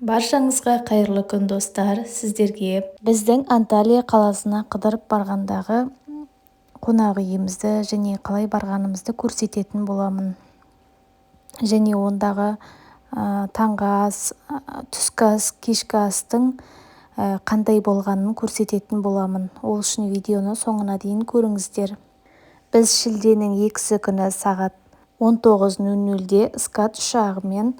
Баршаңызға қайырлы күн достар. Сіздерге біздің Анталия қаласына қыдырып барғандағы қонақ үйімізді және қалай барғанымызды көрсететін боламын. Және ондағы таңғы ас, түскі ас, кешкі астың қандай болғанын көрсететін боламын. Ол үшін видеоны соңына дейін көріңіздер. Біз шілденің 2 күні сағат 19:00-де скат ұшағымен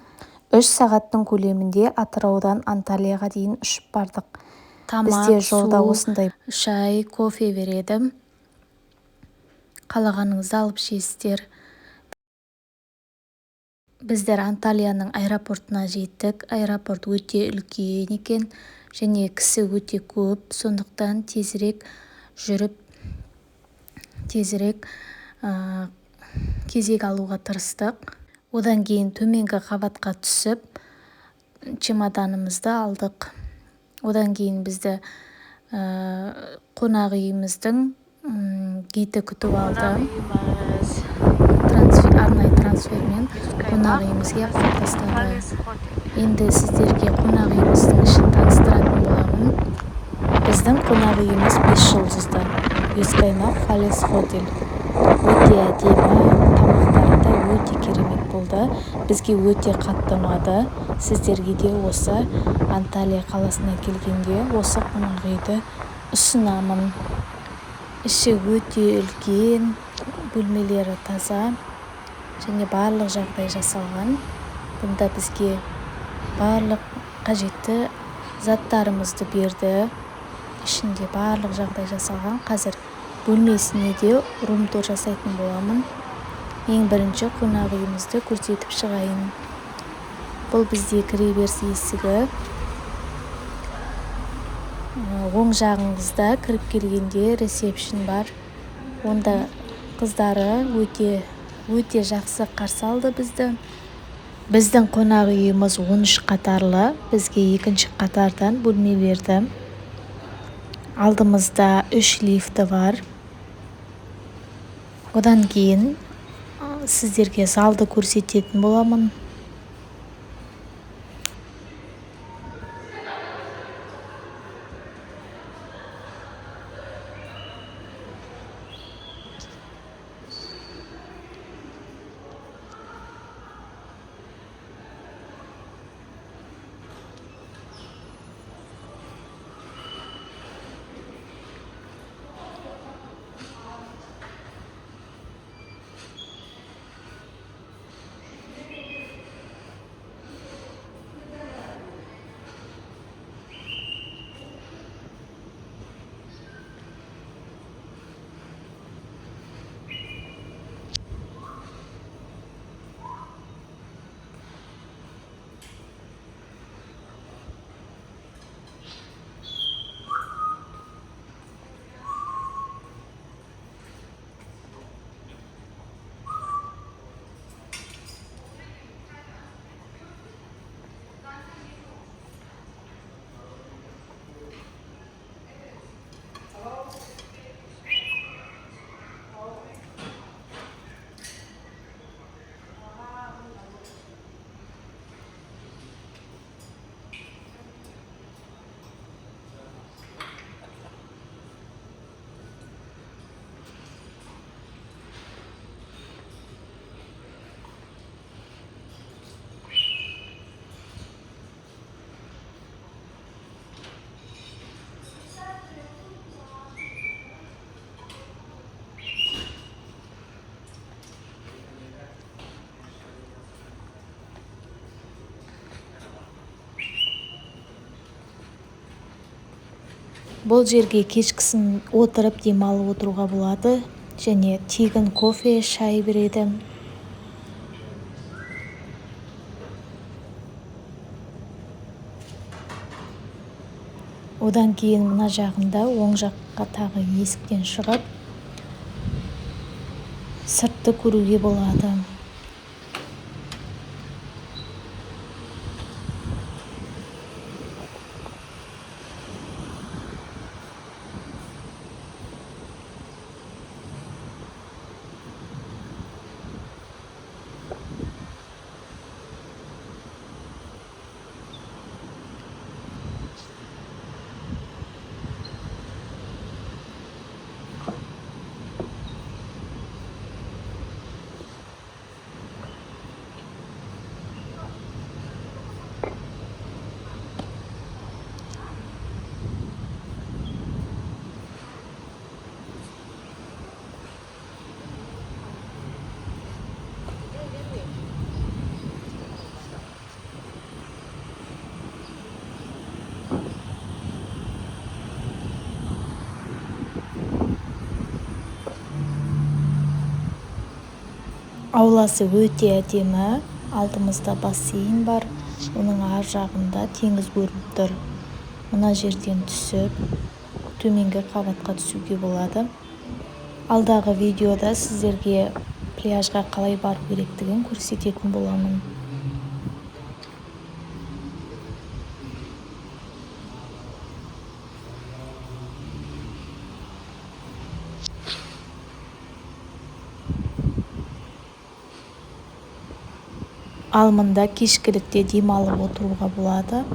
3 сағаттың көлемінде Атыраудан Анталияға дейін ұшып бардық. Бізде жолда осындай шай, кофе береді. Қалағаныңызды алып жейсіздер. Біздер Анталияның аэропортына жеттік. Аэропорт өте үлкен екен және кісі өте көп. Сондықтан тезірек жүріп, тезірек кезек алуға тырыстық. Одан кейін төменгі қабатқа түсіп, чемоданымызды алдық. Одан кейін бізді қонақ үйіміздің гиді күтіп алды. Арнайы трансфермен қонақ үйімізге апарып тастады. Енді сіздерге қонақ үйіміздің ішін таныстыратын боламын. Біздің қонақ үйіміз 5 жұлдызды. Ескаймақ Халес Хотель. Өте әдемі, тамақтары да өте керемет болды. Бізге өте қатты ұнады. Сіздерге де осы Анталия қаласына келгенде осы қонақ үйді ұсынамын. Іші өте үлкен, бөлмелері таза және барлық жағдай жасалған. Бұнда бізге барлық қажетті заттарымызды берді. Ішінде барлық жағдай жасалған. Қазір бөлмесіне де рум-тур жасайтын боламын. Ең бірінші қонақ үйімізді көрсетіп шығайын. Бұл бізде кіреберіс есігі. Оң жағыңызда кіріп келгенде ресепшн бар. Онда қыздары өте жақсы қарсы алды бізді. Біздің қонақ үйіміз 13 қатарлы. Бізге 2-ші қатардан бөлме берді. Алдымызда 3 лифті бар. Одан кейін сіздерге залды көрсететін боламын. Бұл жерге кешкісін отырып демалып отыруға болады және тегін кофе, шай береді. Одан кейін мына жағында оң жаққа тағы есіктен шығып сыртты көруге болады. Ауласы өте әдемі. Алдымызда бассейн бар. Оның ар жағында теңіз көрініп тұр. Мына жерден түсіп, төменгі қабатқа түсуге болады. Алдағы видеода сіздерге пляжға қалай бару керектігін көрсететін боламын. Ал мында кешкілікте демалып отыруға болады.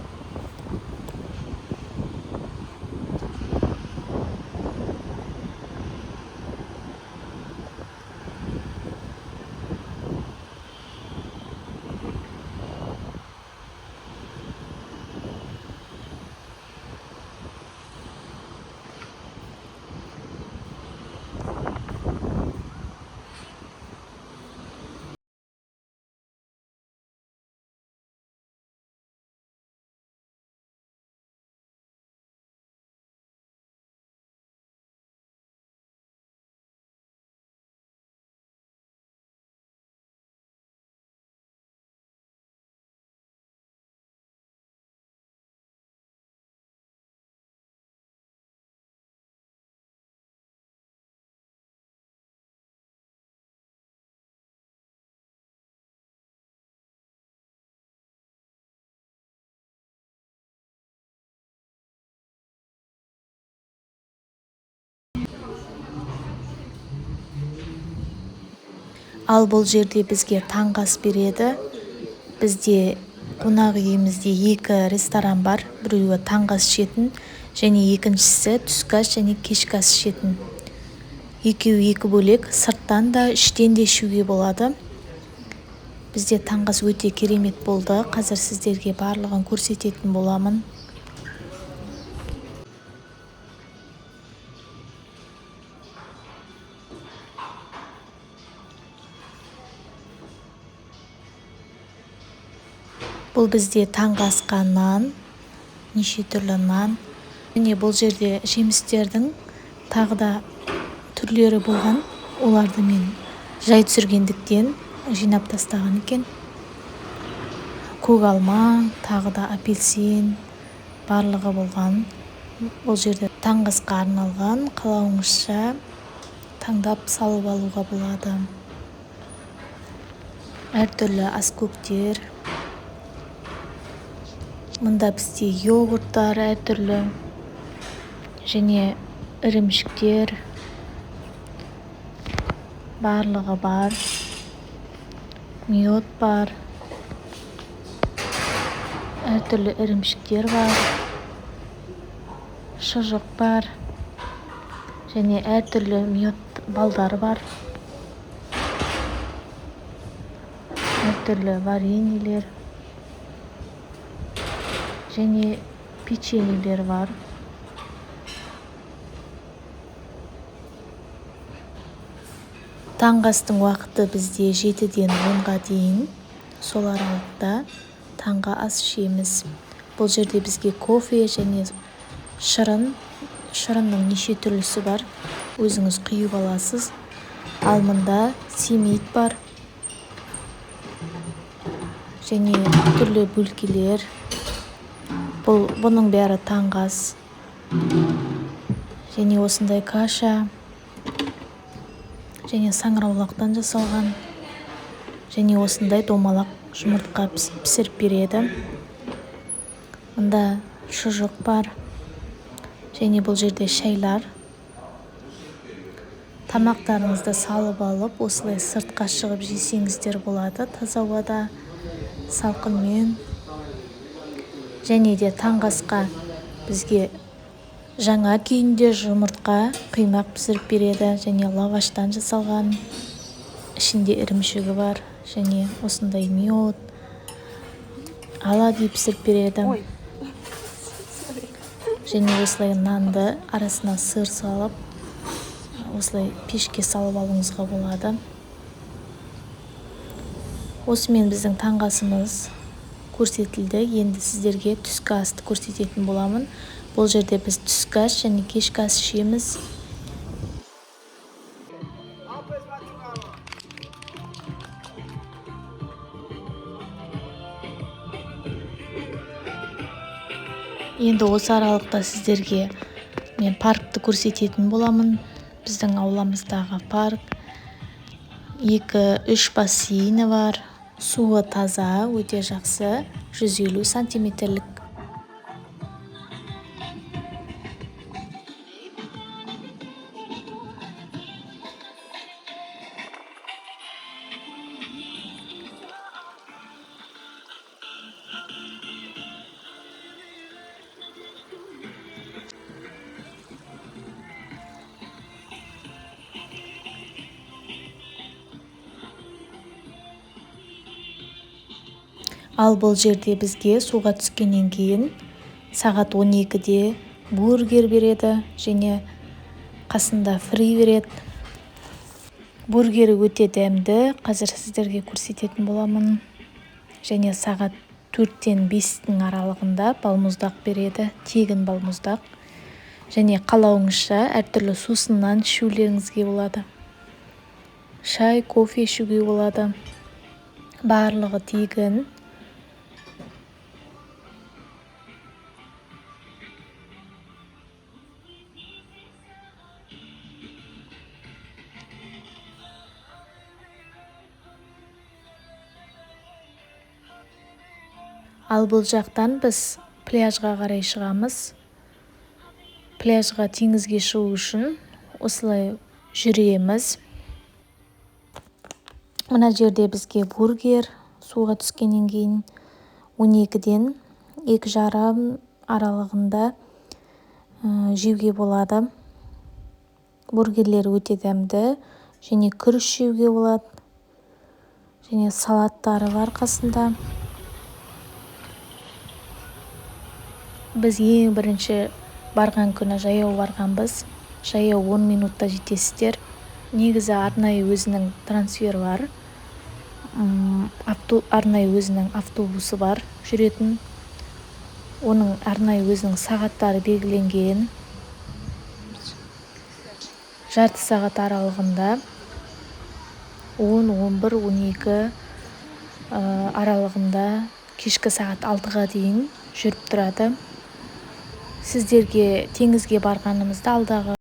Ал бұл жерде бізге таңғы ас береді. Бізде қонақ үйімізде 2 ресторан бар. Біреуі таңғы ас ішетін, және екіншісі түскі ас және кешкі ас ішетін. Екеуі 2 бөлек, сырттан да іштен де ішуге болады. Бізде таңғы ас өте керемет болды. Қазір сіздерге барлығын көрсететін боламын. Бұл бізде таңғы асқа нан, неше түрлі нан. Және бұл жерде жемістердің тағы да түрлері болған. Оларды мен жай түсіргендіктен жинап тастаған екен. Көк алма, тағы да апельсин барлығы болған. Бұл жерде таңғы асқа арналған, қалауыңызша таңдап салып алуға болады. Әртүрлі аскөктер. Мұнда бізде йогурттар әртүрлі, және ірімшіктер барлығы бар. Мед бар. Әртүрлі ірімшіктер бар. Шұжық бар. Және әртүрлі мед балдары бар. Әртүрлі вареньелер. Және печеньелер бар. Таңғы астың уақыты бізде 7-ден 10-ға дейін. Сол аралықта таңғы ас ішеміз. Бұл жерде бізге кофе және шырынның неше түрлісі бар. Өзіңіз құйып аласыз. Ал мында семейт бар. Және түрлі бөлкелер. Бұның бәрі таңғы ас. Және осындай каша. Және саңыраулақтан жасалған. Және осындай домалақ жұмыртқа пісіріп береді. Мұнда шұжық бар. Және бұл жерде шайлар. Тамақтарыңызды салып алып, осылай сыртқа шығып жесеңіздер болады. Таза ауада, салқынмен. Және де таңғы асқа бізге жаңа күйінде жұмыртқа, қимақ пісіріп береді. Және лаваштан жасалған. Ішінде ірімшігі бар. Және осындай мед, оладьи пісіріп береді. Және осылай нанды арасына сыр салып, осылай пешке салып алуыңызға болады. Осымен біздің таңғы асымыз көрсетілді. Енді сіздерге түскі асты көрсететін боламын. Бұл жерде біз түскі ас және кешкі ас ішеміз. Енді осы аралықта сіздерге мен паркты көрсететін боламын. Біздің ауламыздағы парк 2-3 бассейні бар. Суы таза, өте жақсы, 150 сантиметрлік. Ал бұл жерде бізге суға түскеннен кейін сағат 12-де бургер береді және қасында фри береді. Бургері өте дәмді, қазір сіздерге көрсететін боламын. Және сағат 4-тен 5-тің аралығында балмұздақ береді, тегін балмұздақ. Және қалауыңызша әртүрлі сусыннан ішулеріңізге болады. Шай, кофе ішуге болады. Барлығы тегін. Ал бұл жақтан біз пляжға қарай шығамыз. Пляжға теңізге шығу үшін осылай жүреміз. Мына жерде бізге бургер суға түскеннен кейін 12-ден 2:30 аралығында жеуге болады. Бургерлер өте дәмді және күріш жеуге болады. Және салаттары бар қасында. Біз ең бірінші барған күні жаяу барғанбыз. Жаяу 10 минутта жетесіздер. Негізі арнайы өзінің трансфер бар. Арнайы өзінің автобусы бар жүретін. Оның арнайы өзінің сағаттары белгіленген. Жарты сағат аралығында 10, 11, 12 аралығында кешкі сағат 6-ға дейін жүріп тұрады. Сіздерге теңізге барғанымызда алдағы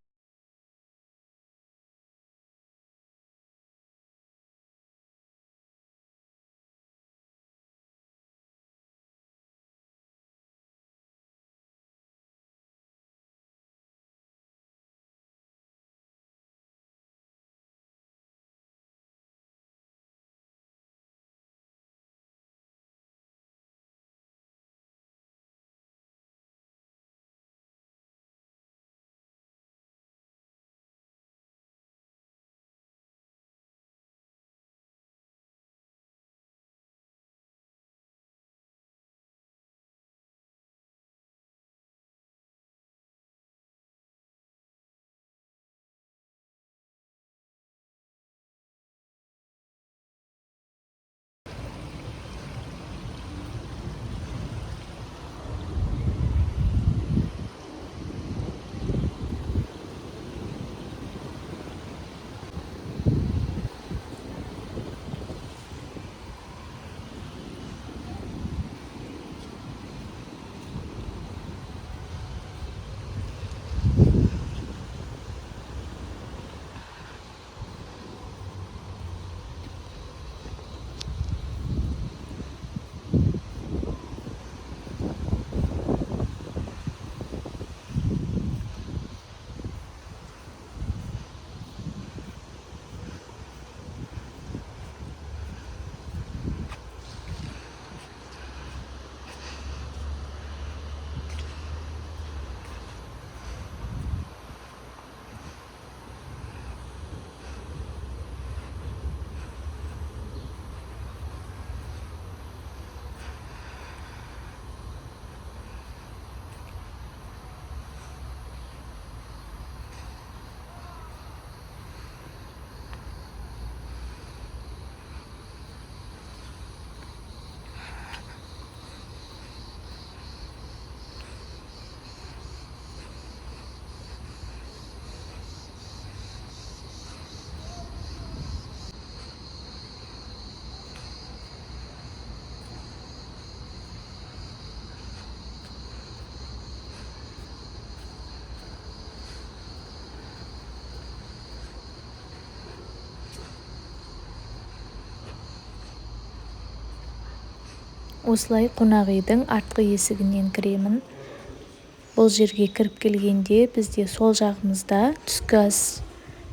Осылай қонақ үйдің артқы есігінен кіремін. Бұл жерге кіріп келгенде бізде сол жағымызда түскі ас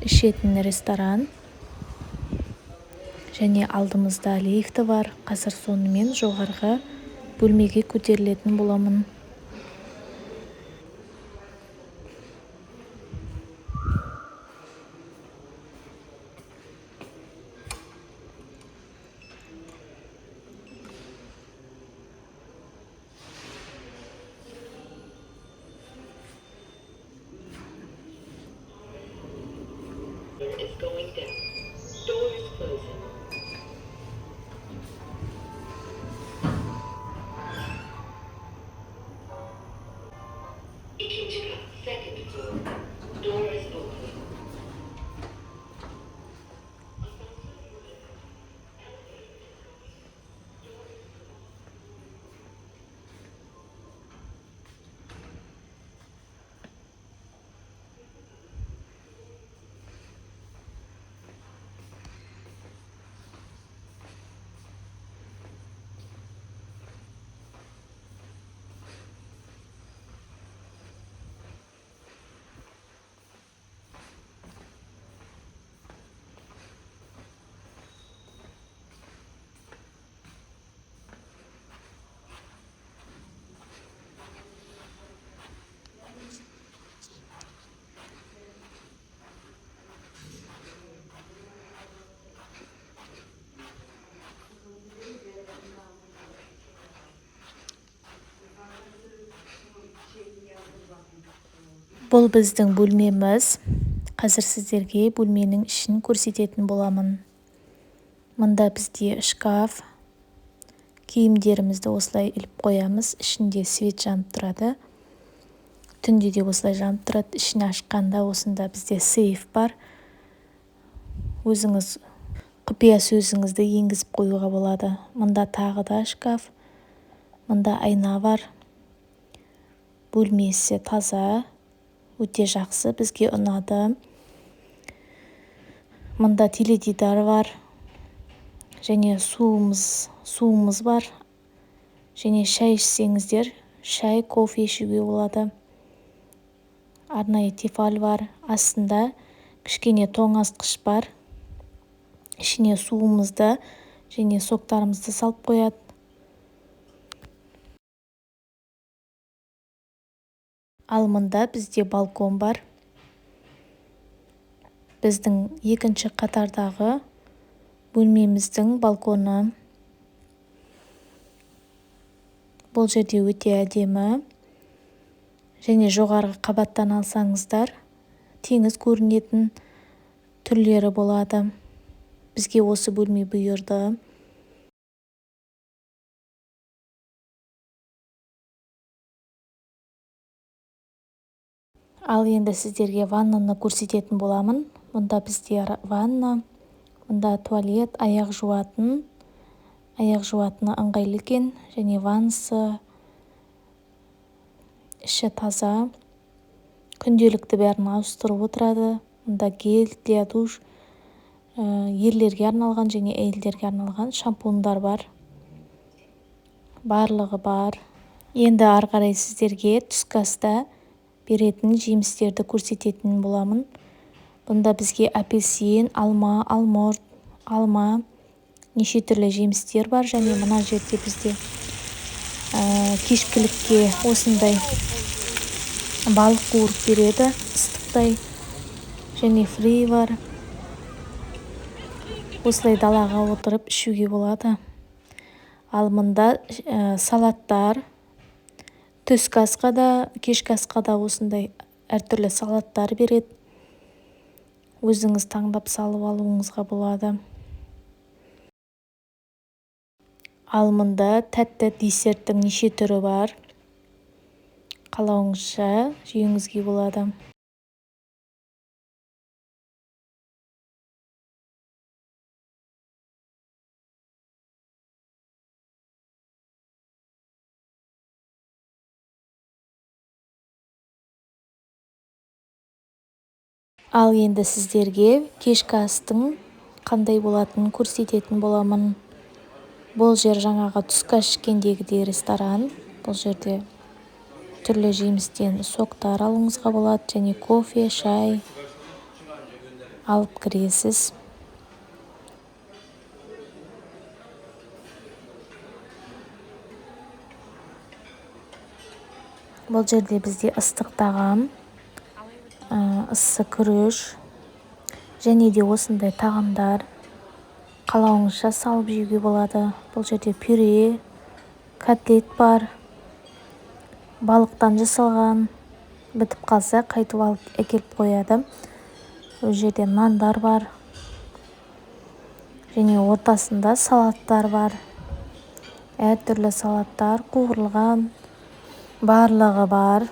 ішетін ресторан және алдымызда лифті бар. Қазір сонымен жоғарғы бөлмеге көтерілетін боламын. Is going down. Doors closing. İkinci kat, second floor. Doors open. Бұл біздің бөлмеміз. Қазір сіздерге бөлменің ішін көрсететін боламын. Мұнда бізде шкаф, киімдерімізді осылай іліп қоямыз. Ішінде свет жанып тұрады. Түнде де осылай жанып тұрады. Ішін ашқанда осында бізде сейф бар. Өзіңіз құпия сөзіңізді енгізіп қоюға болады. Мұнда тағы да шкаф. Мұнда айна бар. Бөлмесі таза, өте жақсы, бізге ұнады. Мұнда теледидар бар. Және суымыз бар. Және шай ішсеңіздер, шай, кофе ішуге болады. Арнайы тефаль бар. Астында кішкене тоңазытқыш бар. Ішіне суымызды және соктарымызды салып қояды. Ал мұнда бізде балкон бар. Біздің екінші қатардағы бөлмеміздің балконы. Бұл жерде өте әдемі. Және жоғарғы қабаттан алсаңыздар, теңіз көрінетін түрлері болады. Бізге осы бөлме бұйырды. Ал енді сіздерге ваннаны көрсететін боламын. Мұнда бізде ванна, мұнда туалет, аяқ жуатын. Аяқ жуатыны ыңғайлы екен, және ваннасы, іші таза. Күнделікті бәрін ауыстырып отырады. Мұнда гель для душ, ерлерге арналған және әйелдерге арналған шампундар бар. Барлығы бар. Енді ары қарай сіздерге түскі аста беретін жемістерді көрсететін боламын. Бұнда бізге апельсин, алма, алмұрт, алма, неше түрлі жемістер бар. Және мына жерде бізде кешкілікке осындай балық қуырып береді, ыстықтай. Және фри бар. Осылай далаға отырып ішуге болады. Ал мұнда салаттар, түскі асқа да, кешкі асқа да осындай әртүрлі салаттар береді. Өзіңіз таңдап салып алуыңызға болады. Ал мұнда тәтті десерттің неше түрі бар. Қалауыңызша жеуіңізге болады. Ал енді сіздерге кешкі астың қандай болатынын көрсететін боламын. Бұл жер жаңағы түскі ас ішкендегідей ресторан. Бұл жерде түрлі жемістен соктар алуыңызға болады, және кофе, шай алып кіресіз. Бұл жерде бізде ыстық тағам, ыссы күріш және де осындай тағамдар қалауыңызша салып жеуге болады. Бұл жерде пюре, котлет бар, балықтан жасалған, бітіп қалса қайтып алып әкеліп қояды. Ол жерде нандар бар және ортасында салаттар бар. Әртүрлі салаттар қуырылған, барлығы бар.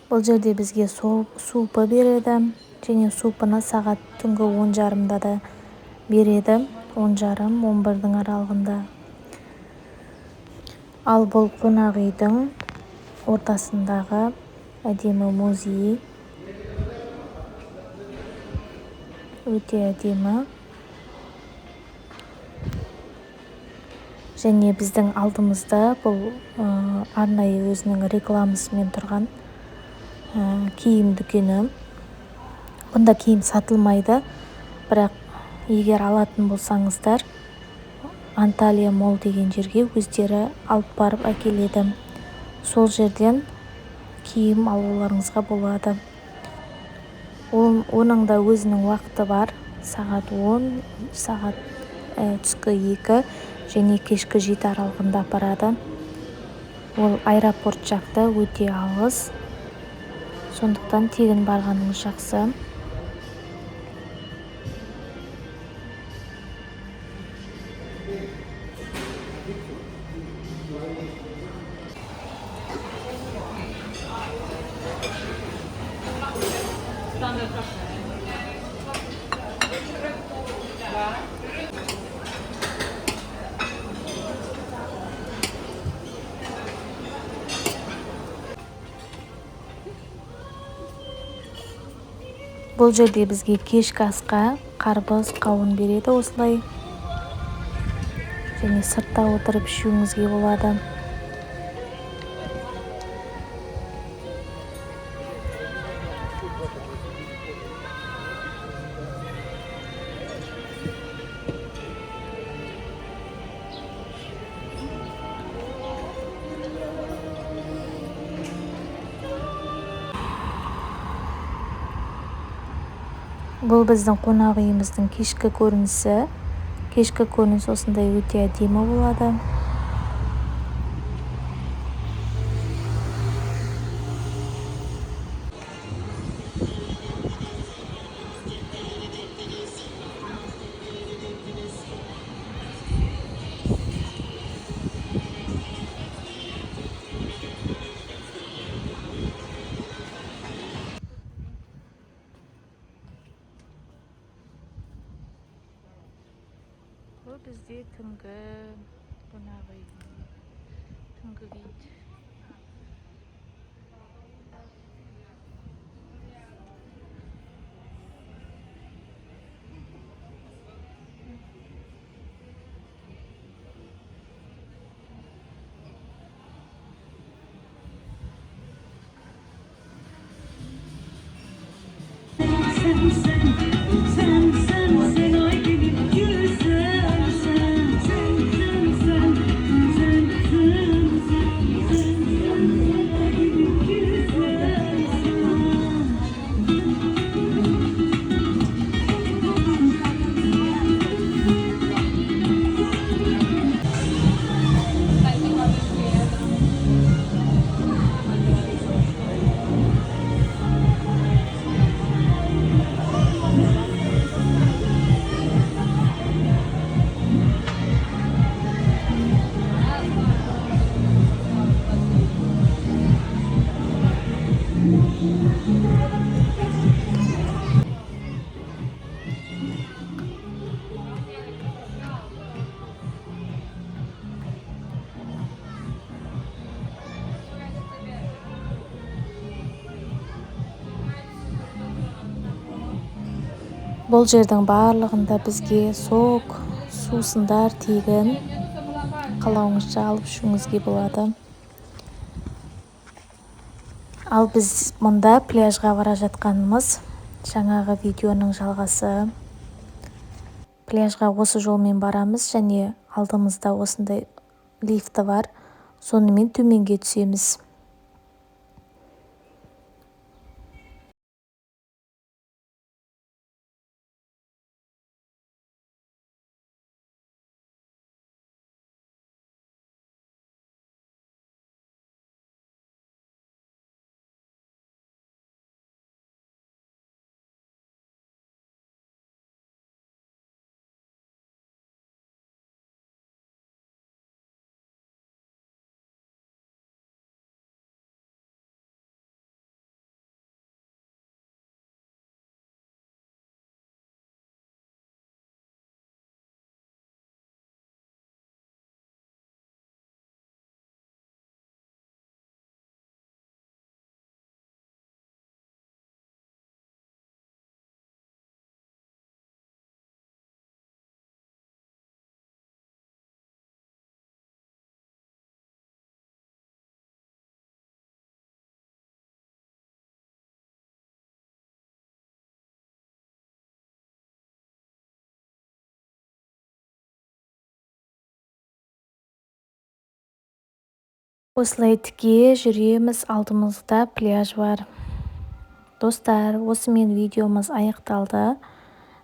Бұл жерде бізге супы береді, және супыны сағат түнгі 10:30-да да береді, 10:30-11-дің аралығында. Ал бұл қонақ үйдің ортасындағы әдемі музей. Өте әдемі. Және біздің алдымызда бұл арнайы өзінің рекламасымен тұрған киім дүкені. Бұнда киім сатылмайды, бірақ егер алатын болсаңыздар, Анталия Молл деген жерге өздері алып барып әкеледі. Сол жерден киім алуларыңызға болады. Оның да өзінің уақыты бар. Сағат 10, сағат түскі 2 және кешкі 7 аралығында апарады. Ол аэропорт жақта өте алыс. Сондықтан тегін барғаныңыз жақсы. Бұл жерде бізге кешкі асқа қарбыз, қауын береді осылай. Және сыртта отырып ішуіңізге болады. Бұл біздің қонақ үйіміздің кешкі көрінісі. Кешкі көрініс осындай өте әдемі болады. Бұл бізде түнгі қонақ үй, түнгі вид. Бұл жердің барлығында бізге сок, сусындар тегін. Қалауыңызша алып ішуіңізге болады. Ал біз мұнда пляжға бара жатқанымыз жаңағы видеоның жалғасы. Пляжға осы жолмен барамыз және алдымызда осындай лифті бар. Сонымен төменге түсеміз. Осылай тіке жүреміз, алдымызда пляж бар. Достар, осымен видеомыз аяқталды.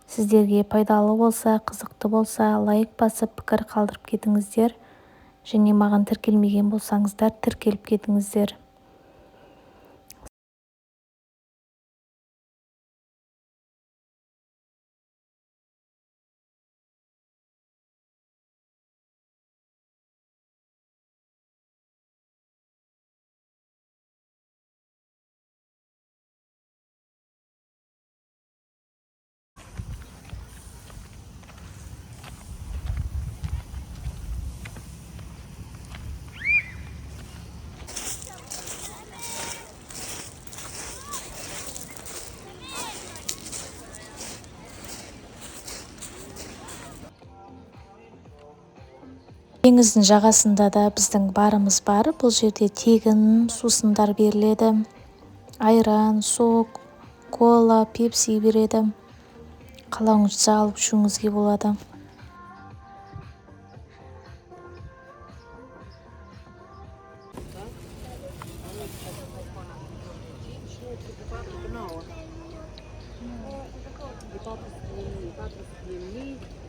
Сіздерге пайдалы болса, қызықты болса, лайк басып пікір қалдырып кетіңіздер. Және маған тіркелмеген болсаңыздар, тіркеліп кетіңіздер. Теңіздің жағасында да біздің барымыз бар. Бұл жерде тегін сусындар беріледі. Айран, сок, кола, пепси береді. Қалауыңызша алып ішуіңізге болады. Die pap is niet.